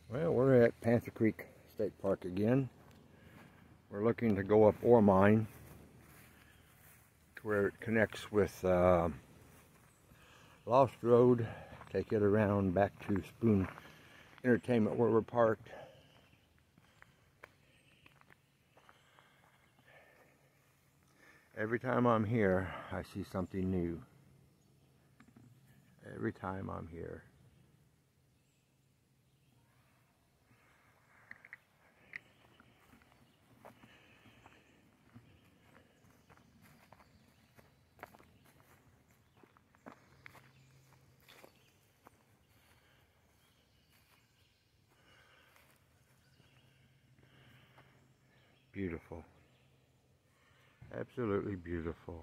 Well, we're at Panther Creek State Park again. We're looking to go up ore mine to where it connects with Lost Road, take it around back to Spoon Entertainment where we're parked. Every time I'm here, I see something new. Every time I'm here. Beautiful. Absolutely beautiful.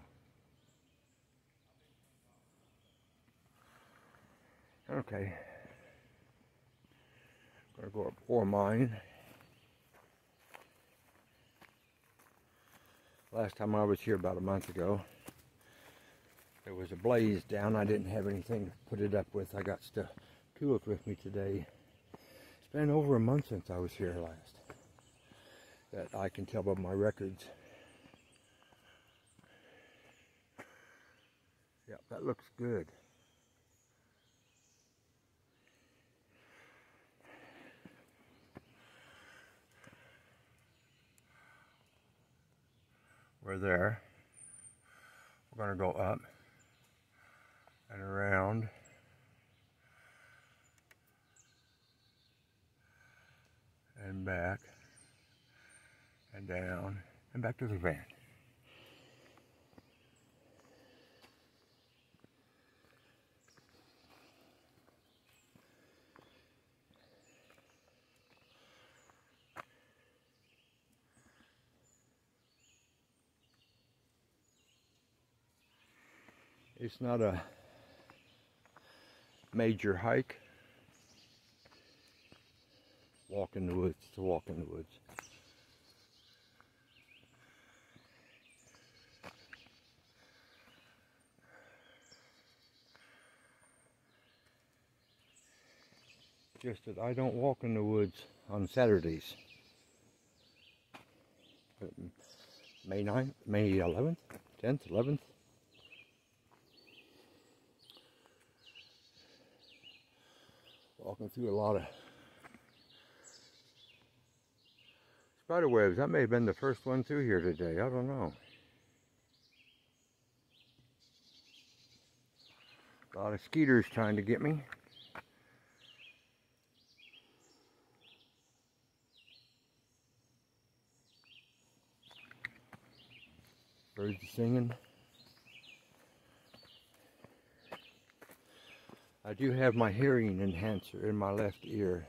Okay. Gonna go up ore mine. Last time I was here about a month ago, there was a blaze down. I didn't have anything to put it up with. I got tools with me today. It's been over a month since I was here last. That I can tell by my records. Yep, that looks good. We're there. We're going to go up and around and back and down and back to the van. It's not a major hike. Walk in the woods to walk in the woods. Just that I don't walk in the woods on Saturdays. May 9th, May 11th, 10th, 11th. Walking through a lot of spider webs. That may have been the first one through here today. I don't know. A lot of skeeters trying to get me. Birds are singing. I do have my hearing enhancer in my left ear.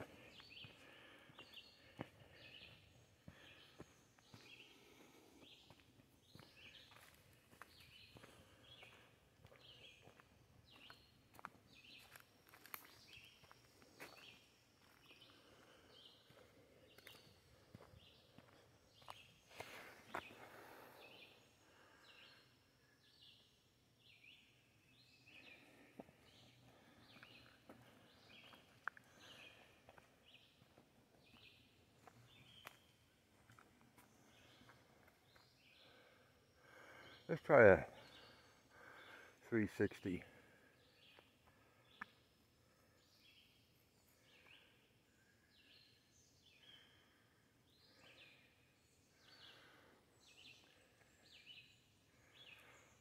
Let's try a 360.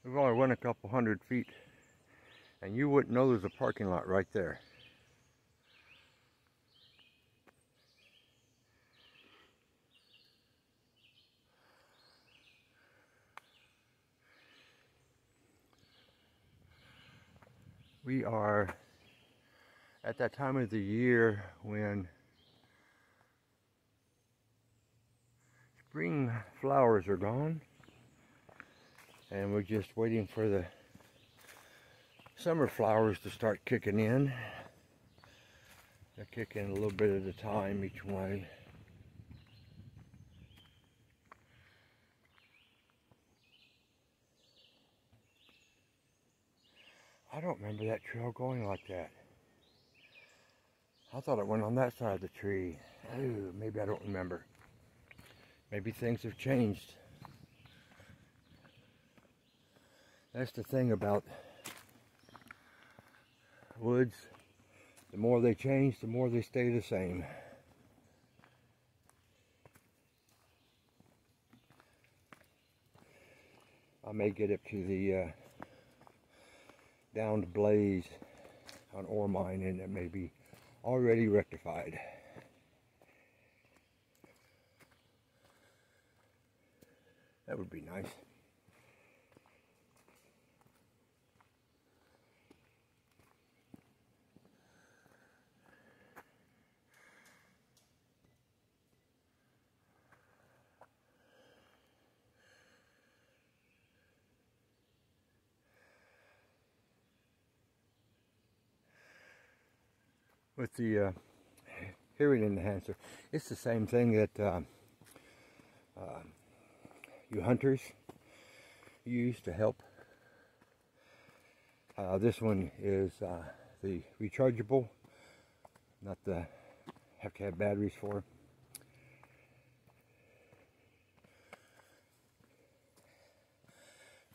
We've only went a couple 100 feet, and you wouldn't know there's a parking lot right there. We are at that time of the year when spring flowers are gone, and we're just waiting for the summer flowers to start kicking in. They're kicking a little bit at a time each way. I don't remember that trail going like that. I thought it went on that side of the tree. Oh, maybe I don't remember. Maybe things have changed. That's the thing about woods. The more they change, the more they stay the same. I may get up to the downed blaze on ore mine, and it may be already rectified. That would be nice. With the hearing enhancer, it's the same thing that you hunters use to help. This one is the rechargeable, not the have to have batteries for.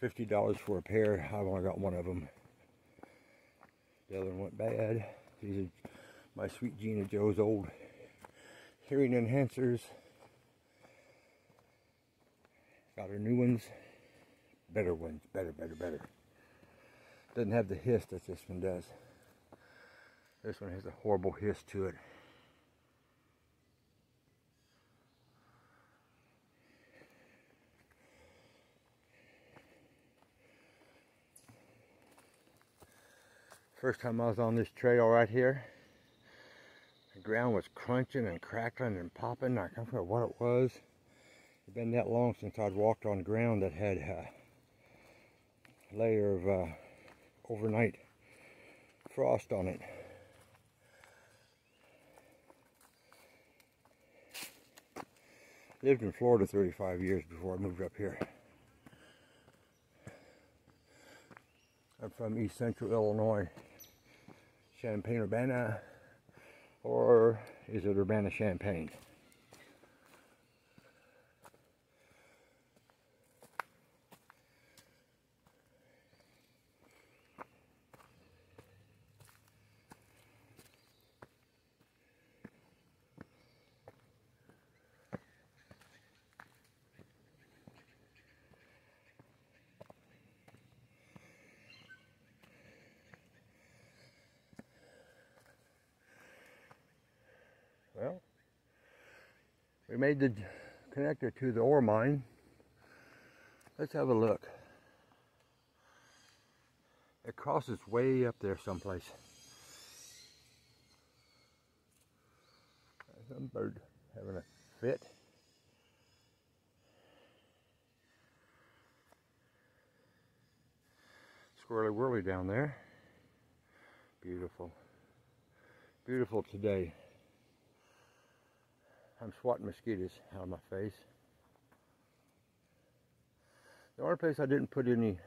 $50 for a pair. I've only got one of them. The other one went bad. These are my sweet Gina Joe's old hearing enhancers. Got her new ones. Better ones. Better. Doesn't have the hiss that this one does. This one has a horrible hiss to it. First time I was on this trail right here, the ground was crunching and crackling and popping. I can't remember what it was. It's been that long since I'd walked on ground that had a layer of overnight frost on it. Lived in Florida 35 years before I moved up here. I'm from East Central Illinois. Champaign-Urbana, or is it Urbana-Champaign? Well, we made the connector to the ore mine. Let's have a look. It crosses way up there someplace. Some bird having a fit. Squirrely whirly down there. Beautiful. Beautiful today. I'm swatting mosquitoes out of my face. The only place I didn't put any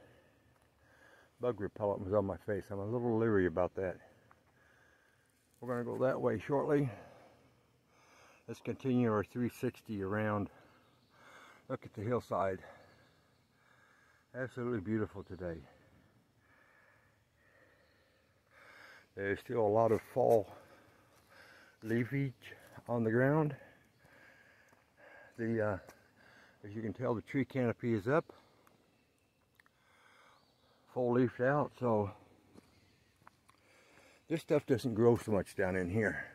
bug repellent was on my face. I'm a little leery about that. We're going to go that way shortly. Let's continue our 360 around. Look at the hillside. Absolutely beautiful today. There's still a lot of fall leafage on the ground. As you can tell, the tree canopy is up, full leafed out, so this stuff doesn't grow so much down in here.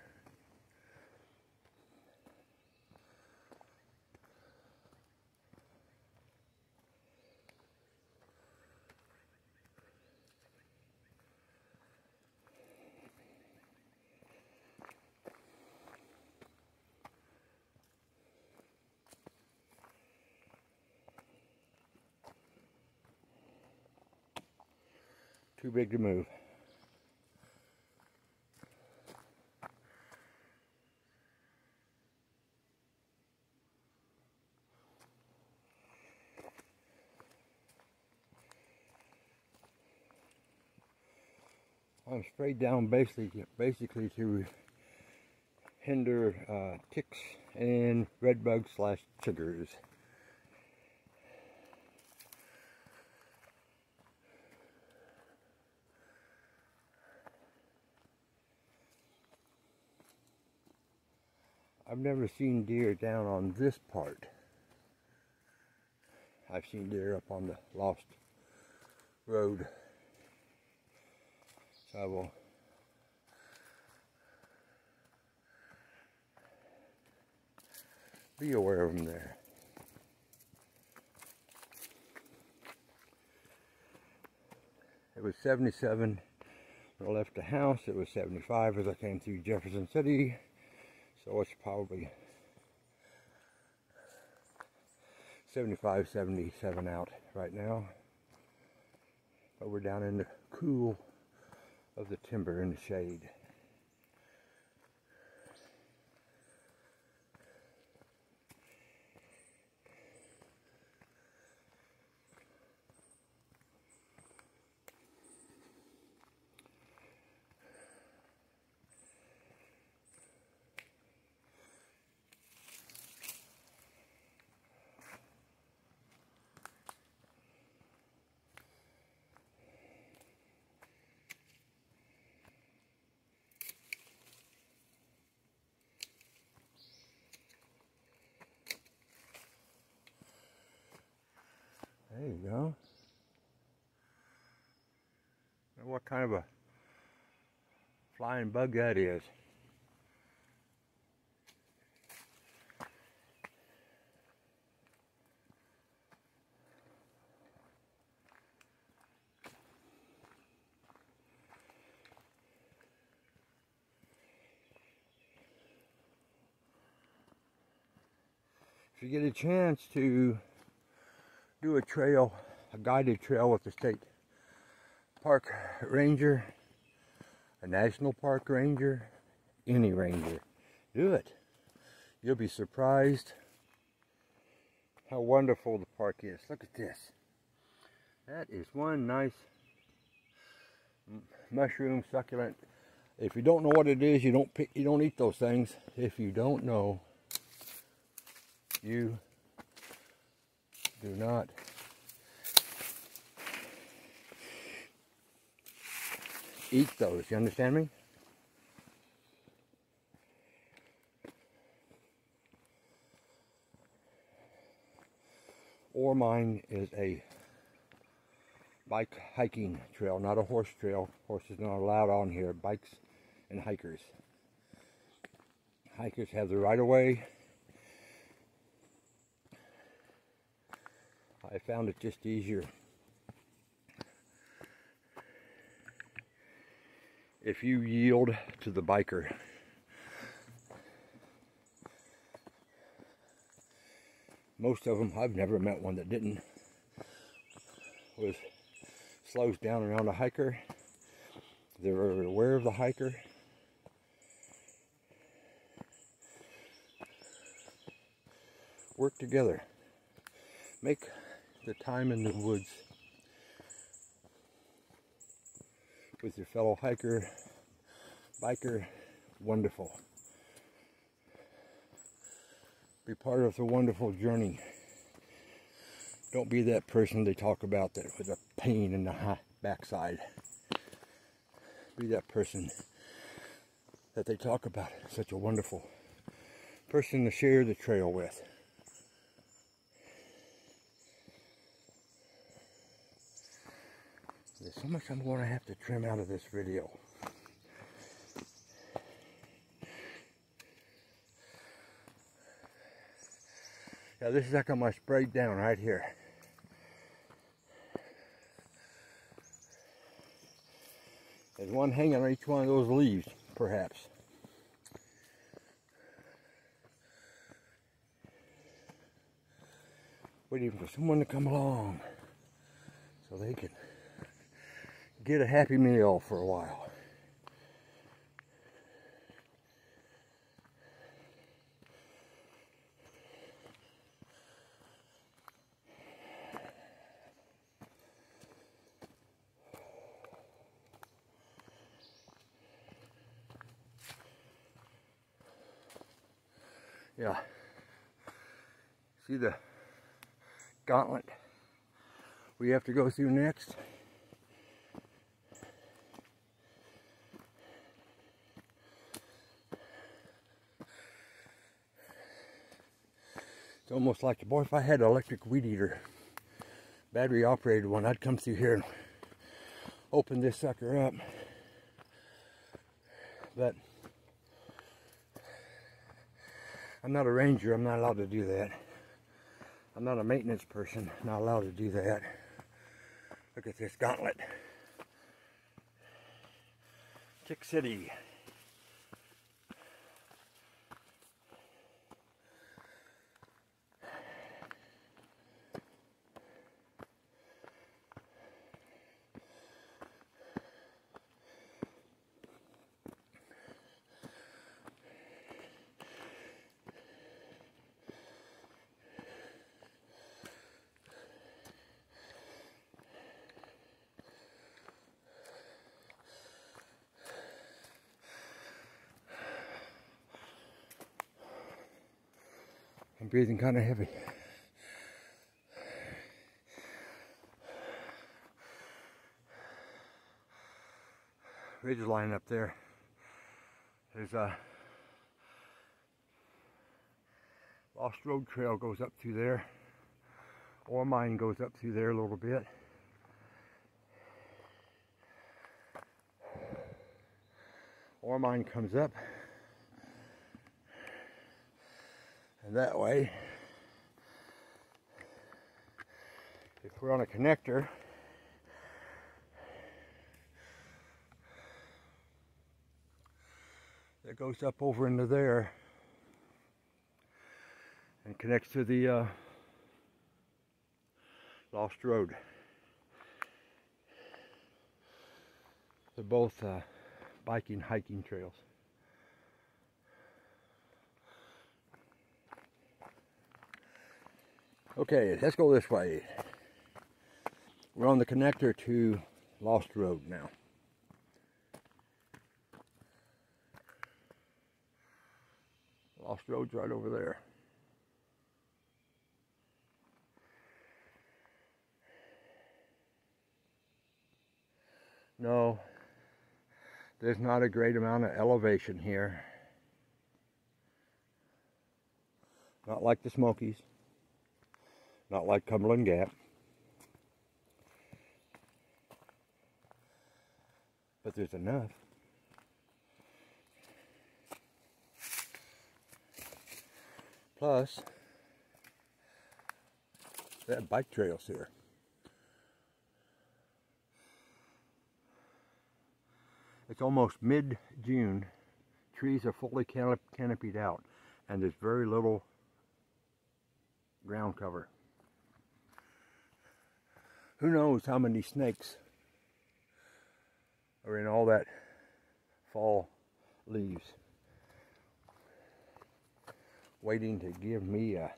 Too big to move. I'm sprayed down basically to hinder ticks and red bugs / chiggers. I've never seen deer down on this part. I've seen deer up on the lost road. So I will be aware of them there. It was 77 when I left the house. It was 75 as I came through Jefferson City. So it's probably 75, 77 out right now. But we're down in the cool of the timber in the shade. There you go. I wonder what kind of a flying bug that is. If you get a chance to do a trail, a guided trail with the state park ranger, a national park ranger, any ranger, do it. You'll be surprised how wonderful the park is. Look at this. That is one nice mushroom succulent. If you don't know what it is, you don't eat those things. If you don't know, you do not eat those. You understand me? Or mine is a bike hiking trail, not a horse trail. Horses not allowed on here. Bikes and hikers. Hikers have the right of way. I found it just easier if you yield to the biker. Most of them, I've never met one that didn't, slows down around a hiker. They're aware of the hiker. Work together. Make the time in the woods with your fellow hiker, biker, wonderful. Be part of the wonderful journey. Don't be that person they talk about that with a pain in the backside. Be that person that they talk about. Such a wonderful person to share the trail with. There's so much I'm going to have to trim out of this video. Now this is like I'm sprayed down right here. There's one hanging on each one of those leaves, perhaps. Waiting for someone to come along so they can get a Happy Meal for a while. Yeah. See the gauntlet we have to go through next? It's almost like, boy, if I had an electric weed eater, battery operated one, I'd come through here and open this sucker up. But I'm not a ranger, I'm not allowed to do that. I'm not a maintenance person, not allowed to do that. Look at this gauntlet. Tick City. I'm breathing kind of heavy. Ridge line up there. There's a Lost Road trail goes up through there. Ore mine goes up through there a little bit. Ore mine comes up. And that way, if we're on a connector, that goes up over into there and connects to the Lost Road. They're both biking, hiking trails. Okay, let's go this way. We're on the connector to Lost Road now. Lost Road's right over there. No, there's not a great amount of elevation here. Not like the Smokies. Not like Cumberland Gap. But there's enough. Plus, they have bike trails here. It's almost mid-June. Trees are fully canopied out, and there's very little ground cover. Who knows how many snakes are in all that fall leaves, waiting to give me a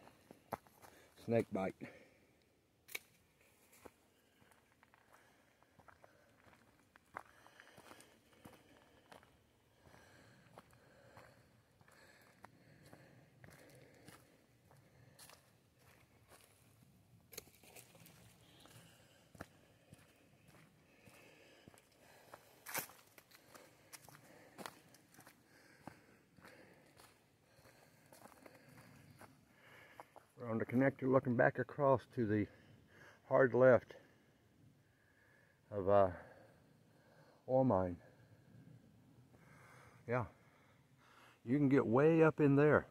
snake bite. We're on the connector looking back across to the hard left of ore mine. Yeah, you can get way up in there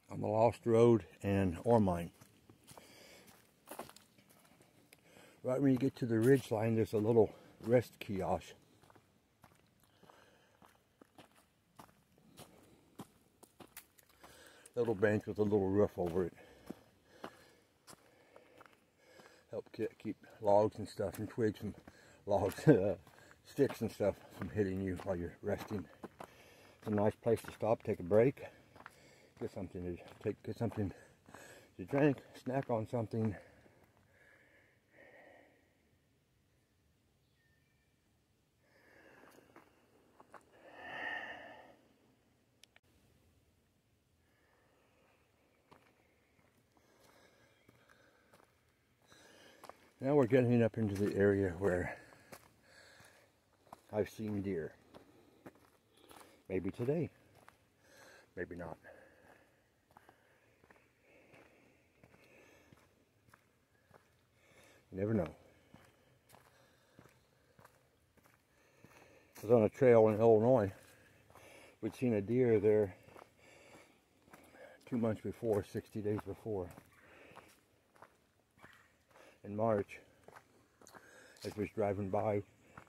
on the Lost Road and ore mine. Right when you get to the ridge line, there's a little rest kiosk. Little bench with a little roof over it. keep logs and stuff and twigs from logs, sticks and stuff from hitting you while you're resting. It's a nice place to stop, take a break, get something to drink, snack on something. Now we're getting up into the area where I've seen deer. Maybe today, maybe not. You never know. I was on a trail in Illinois. We'd seen a deer there 2 months before, 60 days before. In March, as we was driving by,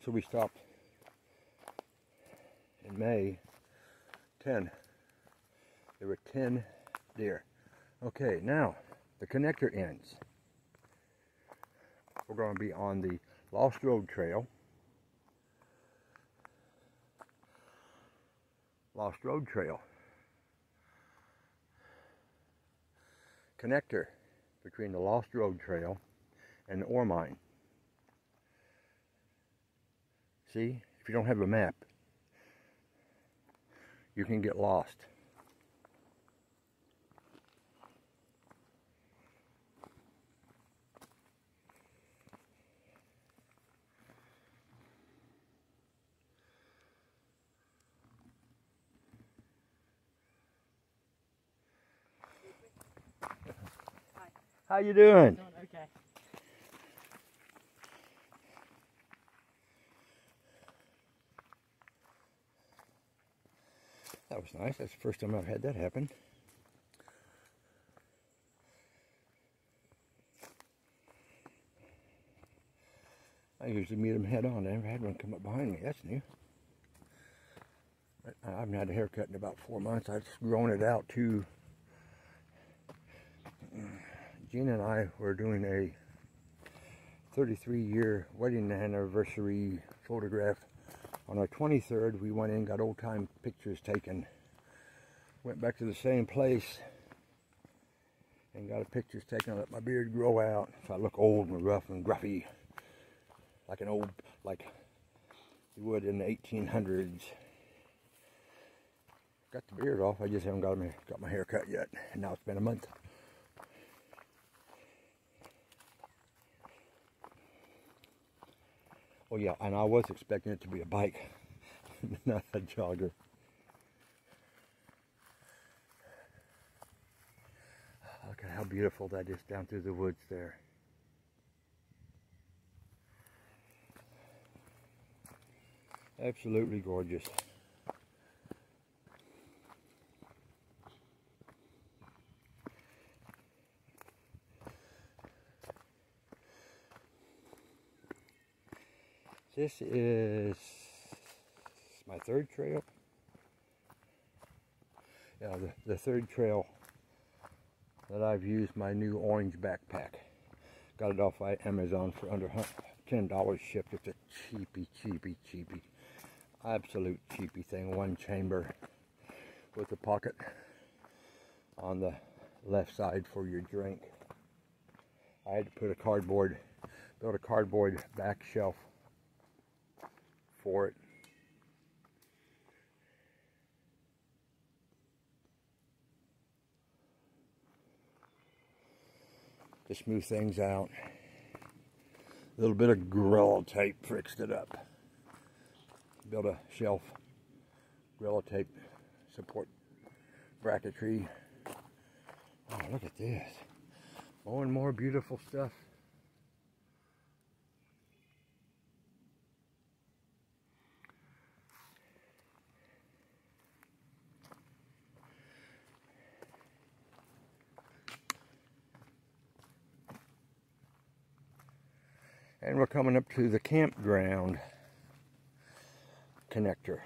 so we stopped in May. 10. There were 10 deer. Okay, now the connector ends. We're going to be on the Lost Road Trail. Lost Road Trail. Connector between the Lost Road Trail and the ore mine. See, if you don't have a map, you can get lost. Hi. How you doing? Doing okay. That was nice. That's the first time I've had that happen. I usually meet them head on. I never had one come up behind me. That's new. I haven't had a haircut in about 4 months. I've just grown it out too. Gina and I were doing a 33-year wedding anniversary photograph. On our 23rd, we went in, got old-time pictures taken. Went back to the same place and got pictures taken. I let my beard grow out, so I look old and rough and gruffy, like you would in the 1800s. Got the beard off. I just haven't got my hair cut yet, and now it's been a month. Oh yeah, and I was expecting it to be a bike, not a jogger. Look at how beautiful that is down through the woods there. Absolutely gorgeous. This is my third trail. Yeah, the third trail that I've used my new orange backpack. Got it off Amazon for under $10 shipped. It's a cheapy, absolute cheapy thing. One chamber with a pocket on the left side for your drink. I had to put build a cardboard back shelf for it. To smooth things out. A little bit of Gorilla Tape fixed it up. Built a shelf, Gorilla Tape support bracketry. Oh, look at this. More and more beautiful stuff. And we're coming up to the campground connector.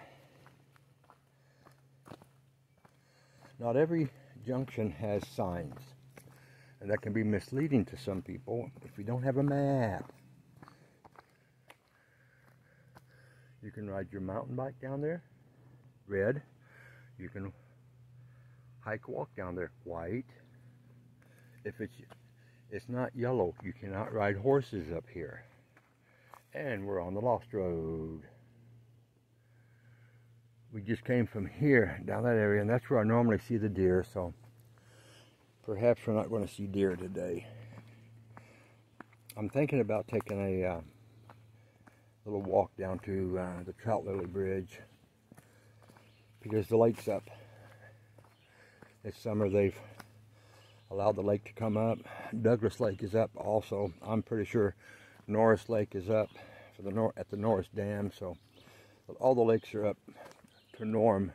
Not every junction has signs. And that can be misleading to some people if you don't have a map. You can ride your mountain bike down there, red. You can hike, walk down there, white. If it's not yellow, you cannot ride horses up here. And we're on the Lost Road. We just came from here, down that area, and that's where I normally see the deer, so perhaps we're not going to see deer today. I'm thinking about taking a little walk down to the Trout Lily Bridge, because the lake's up. This summer they've allowed the lake to come up. Douglas Lake is up also. I'm pretty sure Norris Lake is up for at the Norris Dam, so all the lakes are up to norm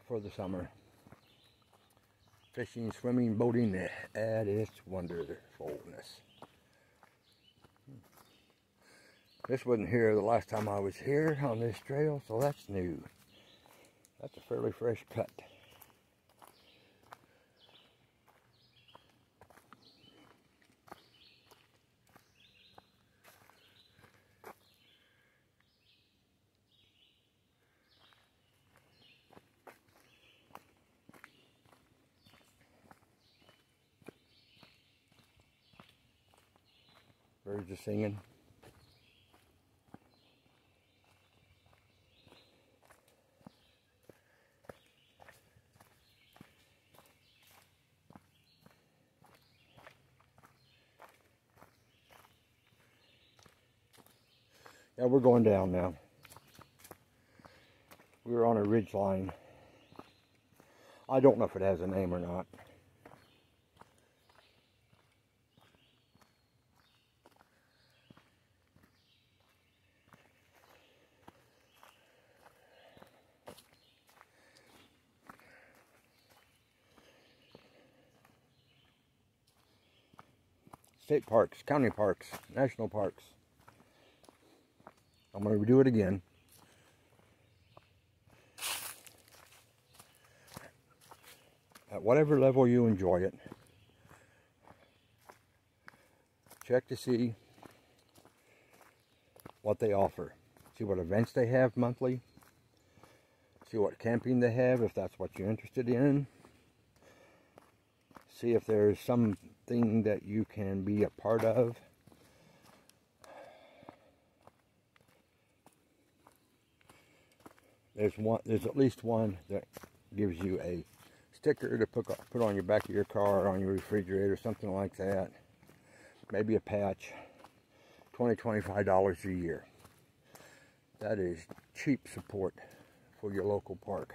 for the summer. Fishing, swimming, boating at its wonderfulness. This wasn't here the last time I was here on this trail, so that's new. That's a fairly fresh cut. Birds are singing. Yeah, we're going down now. We're on a ridge line. I don't know if it has a name or not. State parks, county parks, national parks. I'm going to do it again. At whatever level you enjoy it, check to see what they offer. See what events they have monthly. See what camping they have, if that's what you're interested in. See if there's something that you can be a part of. There's at least one that gives you a sticker to put on your back of your car or on your refrigerator, something like that. Maybe a patch. $20–25 a year. That is cheap support for your local park.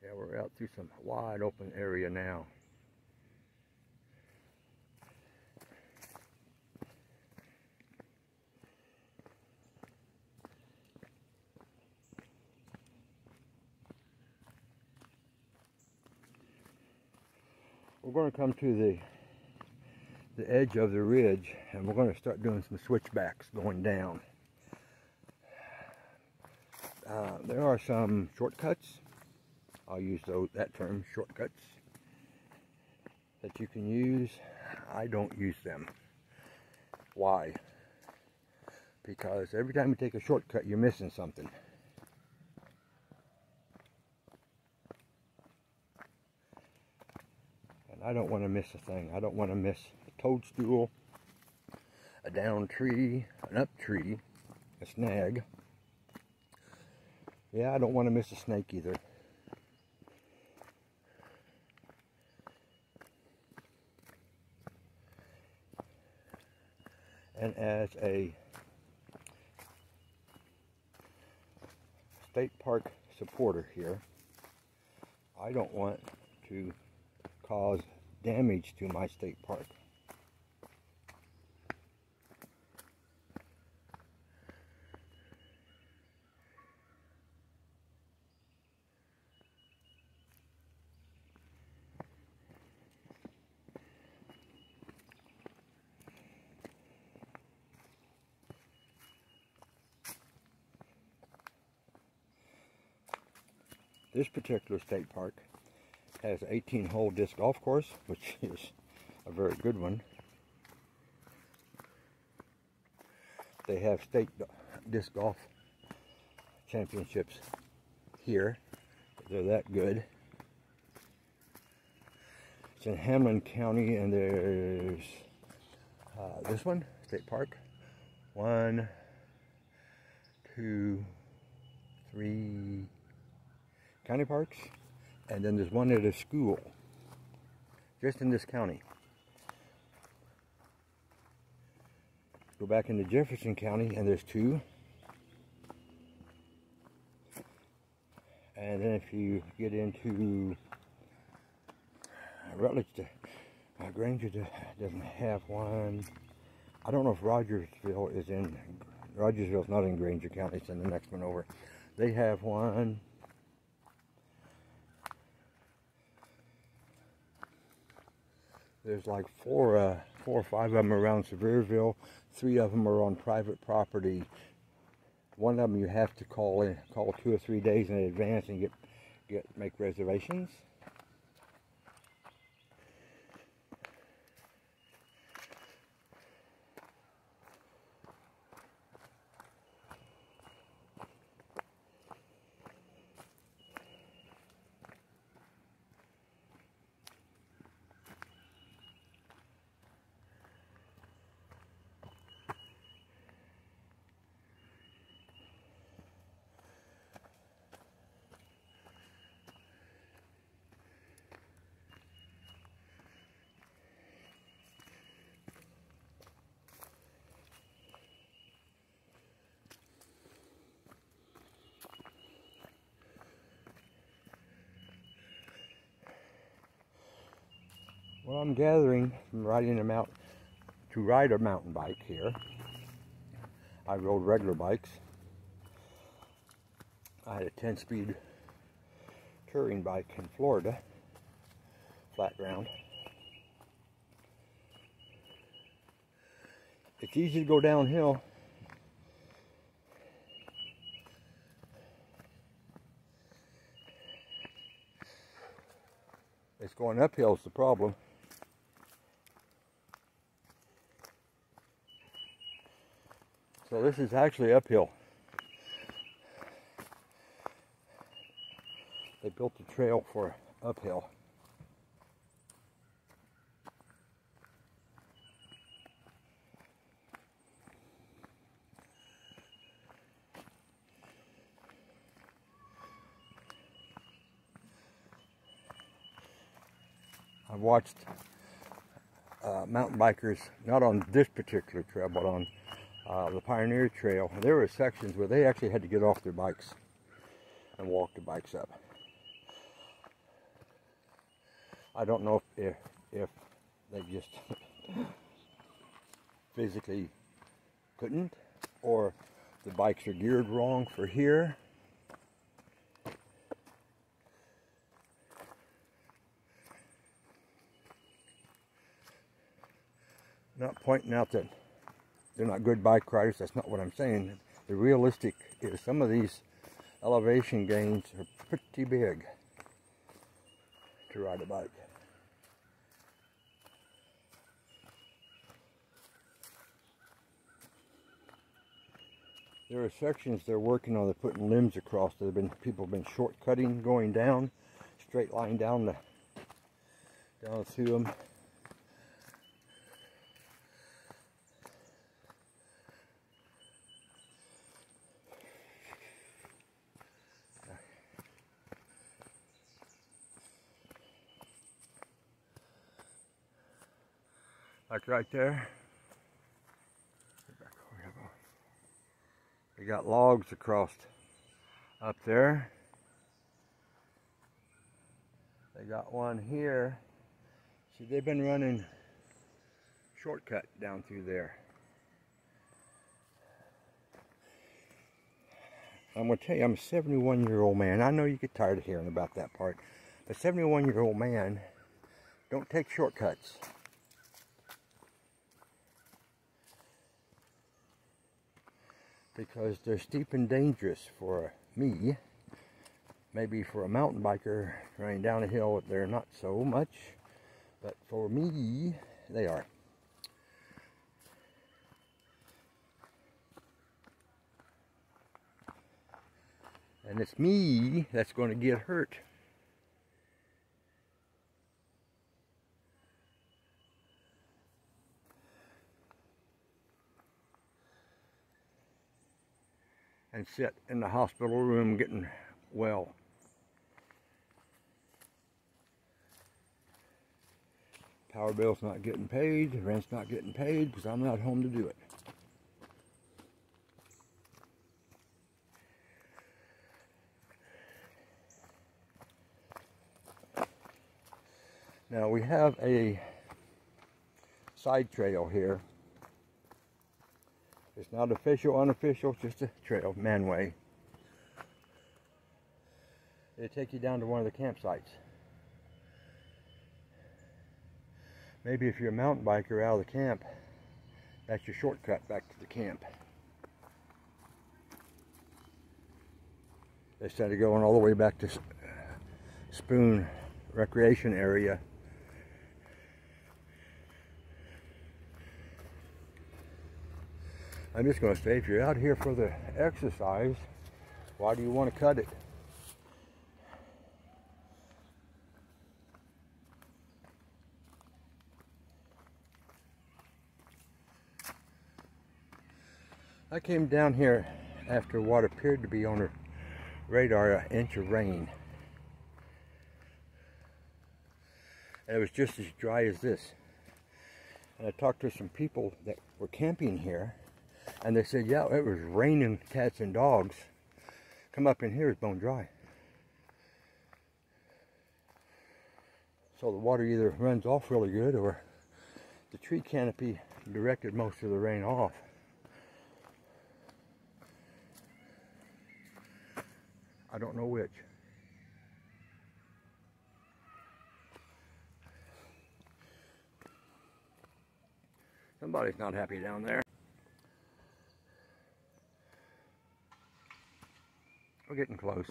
Yeah, we're out through some wide open area now. We're going to come to the edge of the ridge, and we're going to start doing some switchbacks going down. There are some shortcuts. I'll use that term, shortcuts, that you can use. I don't use them. Why? Because every time you take a shortcut, you're missing something. And I don't want to miss a thing. I don't want to miss a toadstool, a down tree, an up tree, a snag. Yeah, I don't want to miss a snake either. And as a state park supporter here, I don't want to cause damage to my state park. This particular state park has an 18-hole disc golf course, which is a very good one. They have state disc golf championships here. They're that good. It's in Hamlin County, and there's this one, state park. 1, 2, 3 county parks, and then there's one at a school, just in this county. Go back into Jefferson County, and there's 2. And then if you get into Rutledge, Granger doesn't have one. I don't know if Rogersville is in. Rogersville's not in Granger County. It's in the next one over. They have one. There's like four or five of them around Sevierville. 3 of them are on private property. One of them you have to call 2 or 3 days in advance and make reservations. Well, I'm gathering from riding to ride a mountain bike here. I rode regular bikes. I had a 10-speed touring bike in Florida, flat ground. It's easy to go downhill. It's going uphill is the problem. So this is actually uphill. They built the trail for uphill. I've watched mountain bikers, not on this particular trail, but on the Pioneer Trail. There were sections where they actually had to get off their bikes and walk the bikes up. I don't know if they just physically couldn't, or the bikes are geared wrong for here. Not pointing out that they're not good bike riders. That's not what I'm saying. The realistic is some of these elevation gains are pretty big to ride a bike. There are sections they're working on. They're putting limbs across. People have been shortcutting, going down, straight line down through them. Like right there. They got logs across up there. They got one here. See, they've been running shortcut down through there. I'm going to tell you, I'm a 71-year-old man. I know you get tired of hearing about that part. But 71-year-old man don't take shortcuts. Because they're steep and dangerous for me. Maybe for a mountain biker running down a hill, they're not so much, but for me, they are. And it's me that's going to get hurt. And sit in the hospital room getting well. Power bill's not getting paid, rent's not getting paid because I'm not home to do it. Now we have a side trail here. It's not official, unofficial, it's just a trail, manway. It'll take you down to one of the campsites. Maybe if you're a mountain biker out of the camp, that's your shortcut back to the camp. Instead of going all the way back to Spoon Recreation Area. I'm just going to say, if you're out here for the exercise, why do you want to cut it? I came down here after what appeared to be on the radar an inch of rain. And it was just as dry as this. And I talked to some people that were camping here, and they said, yeah, it was raining cats and dogs. Come up in here, it's bone dry. So the water either runs off really good, or the tree canopy directed most of the rain off. I don't know which. Somebody's not happy down there. We're getting close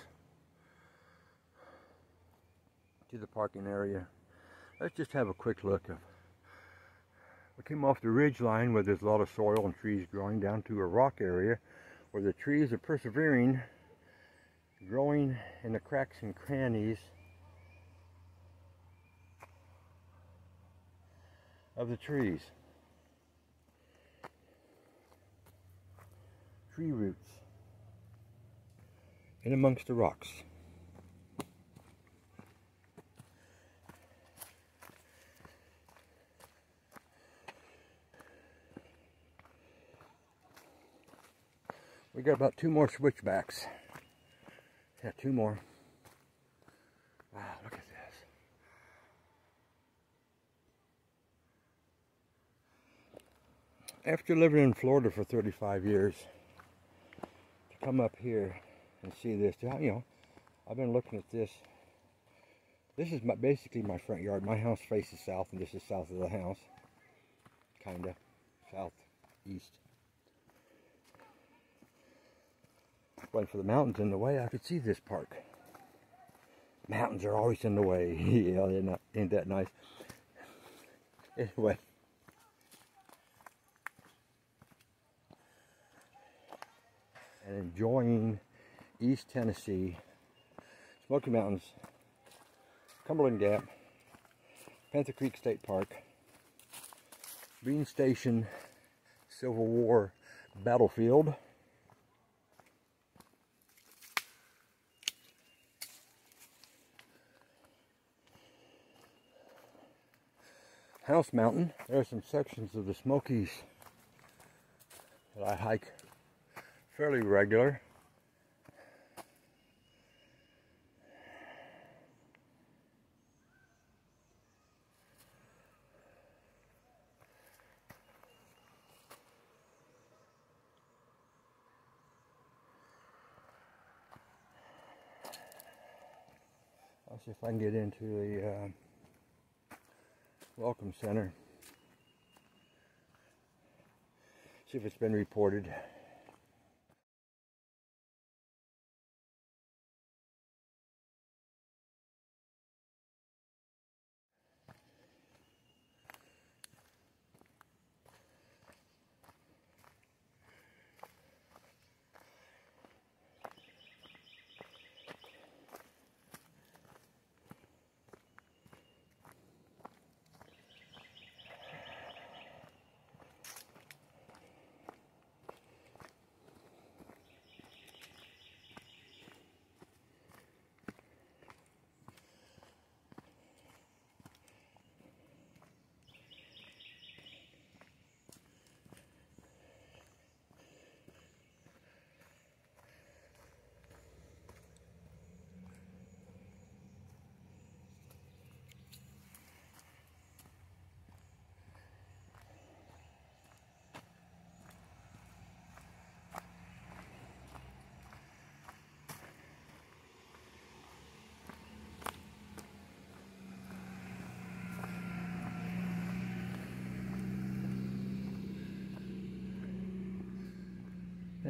to the parking area. Let's just have a quick look. We came off the ridge line where there's a lot of soil and trees growing down to a rock area where the trees are persevering, growing in the cracks and crannies of the trees. Tree roots in amongst the rocks. We got about 2 more switchbacks. Yeah, 2 more. Wow, look at this. After living in Florida for 35 years, to come up here and see this, you know, I've been looking at this. This is basically my front yard. My house faces south, and this is south of the house. Kinda. Southeast. If it wasn't for the mountains in the way, I could see this park. Mountains are always in the way. Yeah, they're not, ain't that nice? Anyway. And enjoying East Tennessee, Smoky Mountains, Cumberland Gap, Panther Creek State Park, Bean Station, Civil War battlefield, House Mountain. There are some sections of the Smokies that I hike fairly regular. I'll see if I can get into the Welcome Center. See if it's been reported.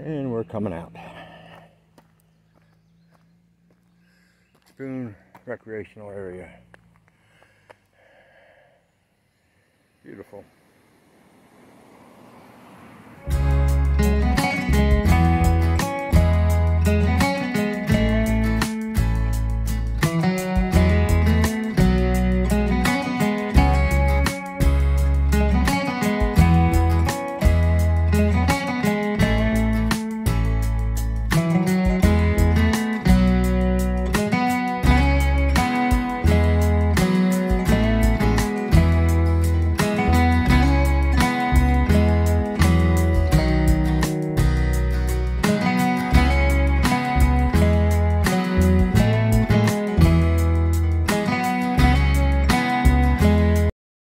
And we're coming out. Spoon Recreational Area. Beautiful.